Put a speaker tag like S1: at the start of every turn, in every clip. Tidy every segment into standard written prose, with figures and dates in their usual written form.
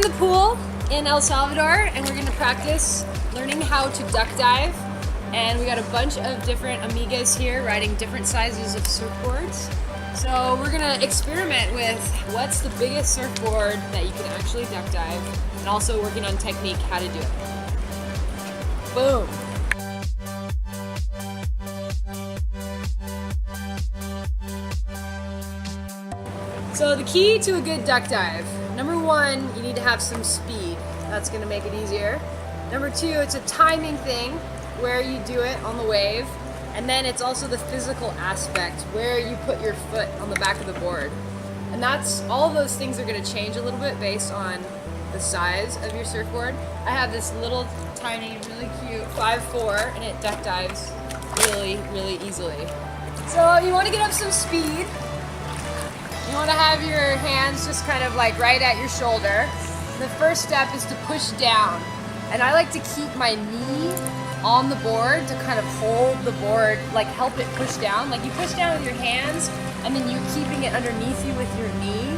S1: the pool in El Salvador and we're gonna practice learning how to duck dive. And we got a bunch of different amigas here riding different sizes of surfboards. So we're gonna experiment with what's the biggest surfboard that you can actually duck dive, and also working on technique, how to do it. Boom. So the key to a good duck dive, number one, you need to have some speed. That's gonna make it easier. Number two, it's a timing thing, where you do it on the wave. And then it's also the physical aspect, where you put your foot on the back of the board. And that's, all of those things are gonna change a little bit based on the size of your surfboard. I have this little tiny, really cute 5'4", and it duck dives really, really easily. So you wanna get up some speed. You want to have your hands just kind of like right at your shoulder. The first step is to push down. And I like to keep my knee on the board to kind of hold the board, like help it push down. Like you push down with your hands and then you're keeping it underneath you with your knee.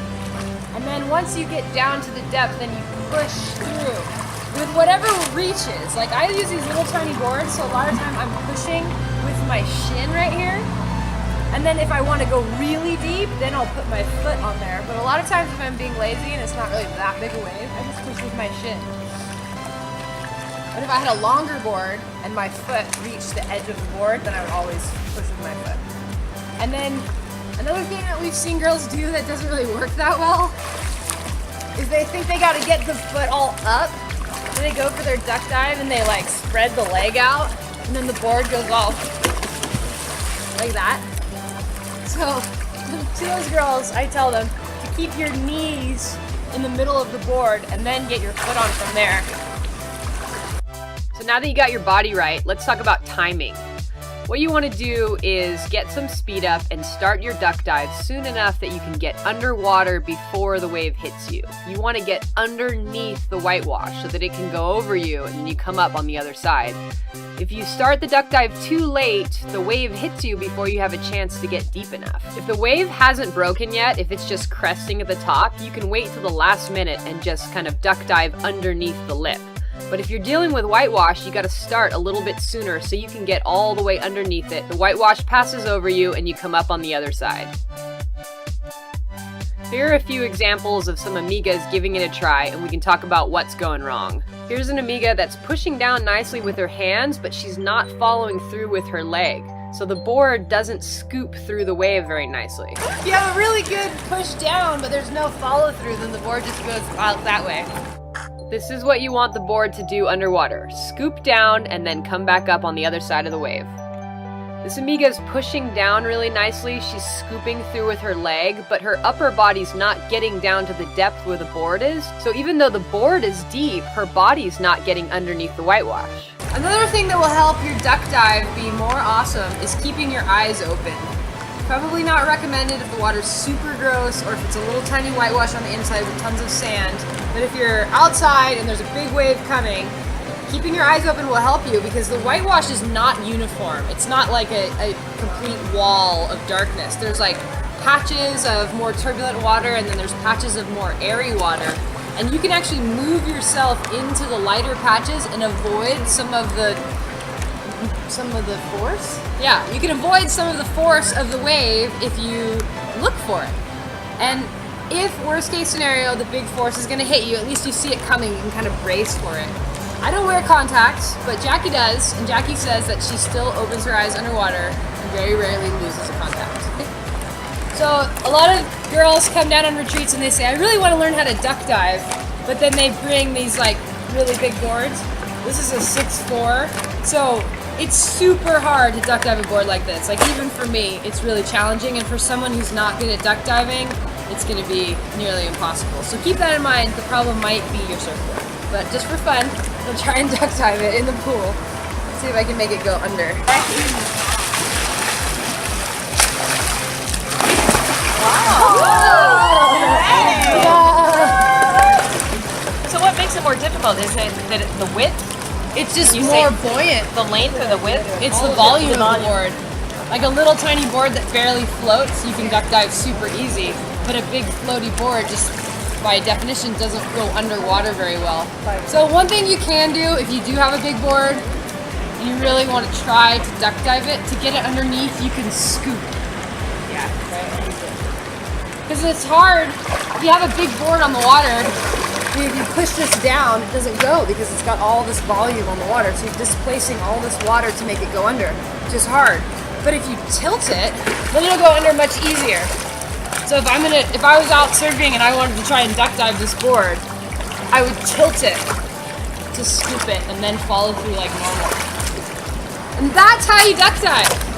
S1: And then once you get down to the depth, then you push through with whatever reaches. Like I use these little tiny boards, so a lot of time I'm pushing with my shin right here. And then if I want to go really deep, then I'll put my foot on there. But a lot of times if I'm being lazy and it's not really that big a wave, I just push with my shin. But if I had a longer board and my foot reached the edge of the board, then I would always push with my foot. And then another thing that we've seen girls do that doesn't really work that well is they think they got to get the foot all up. So they go for their duck dive and they like spread the leg out, and then the board goes all like that. So to those girls, I tell them to keep your knees in the middle of the board and then get your foot on from there. So now that you got your body right, let's talk about timing. What you want to do is get some speed up and start your duck dive soon enough that you can get underwater before the wave hits you. You want to get underneath the whitewash so that it can go over you and then you come up on the other side. If you start the duck dive too late, the wave hits you before you have a chance to get deep enough. If the wave hasn't broken yet, if it's just cresting at the top, you can wait till the last minute and just kind of duck dive underneath the lip. But if you're dealing with whitewash, you gotta start a little bit sooner so you can get all the way underneath it. The whitewash passes over you and you come up on the other side. Here are a few examples of some amigas giving it a try, and we can talk about what's going wrong. Here's an amiga that's pushing down nicely with her hands, but she's not following through with her leg. So the board doesn't scoop through the wave very nicely. If you have a really good push down, but there's no follow through, then the board just goes out that way. This is what you want the board to do underwater. Scoop down and then come back up on the other side of the wave. This amiga is pushing down really nicely. She's scooping through with her leg, but her upper body's not getting down to the depth where the board is. So even though the board is deep, her body's not getting underneath the whitewash. Another thing that will help your duck dive be more awesome is keeping your eyes open. Probably not recommended if the water's super gross or if it's a little tiny whitewash on the inside with tons of sand. But if you're outside and there's a big wave coming, keeping your eyes open will help you because the whitewash is not uniform. It's not like a complete wall of darkness. There's like patches of more turbulent water and then there's patches of more airy water. And you can actually move yourself into the lighter patches and avoid some of the force? Yeah, you can avoid some of the force of the wave if you look for it. And if, worst case scenario, the big force is gonna hit you, at least you see it coming and kind of brace for it. I don't wear contacts, but Jackie does, and Jackie says that she still opens her eyes underwater and very rarely loses a contact. So a lot of girls come down on retreats and they say, I really want to learn how to duck dive, but then they bring these like really big boards. This is a 6'4", so it's super hard to duck dive a board like this. Like even for me, it's really challenging, and for someone who's not good at duck diving, it's going to be nearly impossible. So keep that in mind. The problem might be your surfboard. But just for fun, we'll try and duck dive it in the pool. Let's see if I can make it go under.
S2: So what makes it more difficult? Is it that the width?
S1: It's just more buoyant.
S2: The length or the width?
S1: It's the volume of the board. Like a little tiny board that barely floats, you can duck dive super easy. But a big floaty board just by definition doesn't go underwater very well. So one thing you can do if you do have a big board and you really want to try to duck dive it, to get it underneath, you can scoop.
S2: Yeah.
S1: Because it's hard, if you have a big board on the water, if you push this down, it doesn't go because it's got all this volume on the water. So you're displacing all this water to make it go under, which is hard. But if you tilt it, then it'll go under much easier. So if I was out surfing and I wanted to try and duck dive this board, I would tilt it to scoop it and then follow through like normal. And that's how you duck dive.